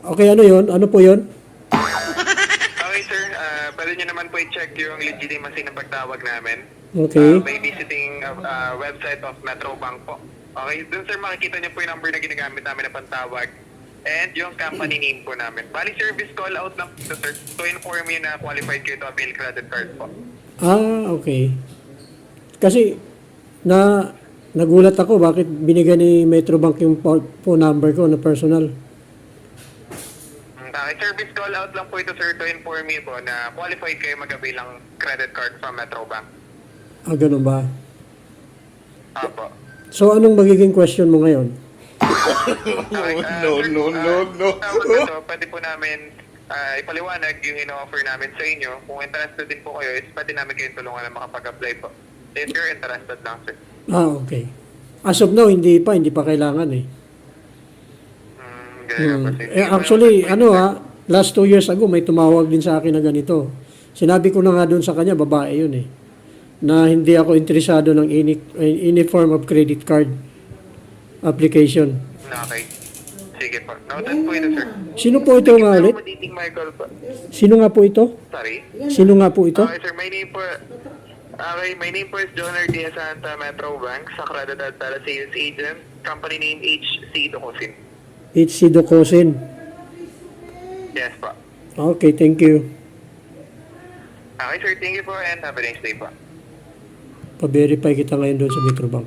Okay, ano yon? Ano po yon? Okay, sir. Pwede nyo naman po i-check yung legitimacy ng pagtawag namin. Okay. By visiting website of Metrobank po. Okay, dun sir makikita nyo po yung number na ginagamit namin na pantawag and yung company name po namin. Bali service call out lang po sir to inform you na qualified kayo to avail credit card po. Okay. Kasi, nagulat ako bakit binigyan ni Metrobank yung phone number ko na personal. Okay, service call out lang po ito sir to inform you po na qualified kayo mag-avail ng credit card from Metrobank. Ganun ba? Apo. So, anong magiging question mo ngayon? Okay, no. Tawag ito, pwede po namin ipaliwanag yung ino-offer namin sa inyo. Kung interested din po kayo, is pwede namin kayong tulungan na makapag-apply po. If you're interested lang, sir. Okay. As of now, hindi pa kailangan eh. Ganyan po, sir. Actually, last 2 years ago, may tumawag din sa akin na ganito. Sinabi ko na nga doon sa kanya, babae yun eh, na hindi ako interesado ng any form of credit card application. Okay. Sige po. Noted po ito, sir. Sino po ito nga ulit? Accommodating Michael po. Sino nga po ito? Sorry? Sino nga po ito? Okay, sir. My name po is John Diaz Santa, Metro Bank, sa Accredited Sales Agent. Company name HC Docosin. HC Docosin. Yes po. Okay, thank you. Okay, sir. Thank you po and have a nice day po. Pa-verify kita ngayon doon sa Metrobank.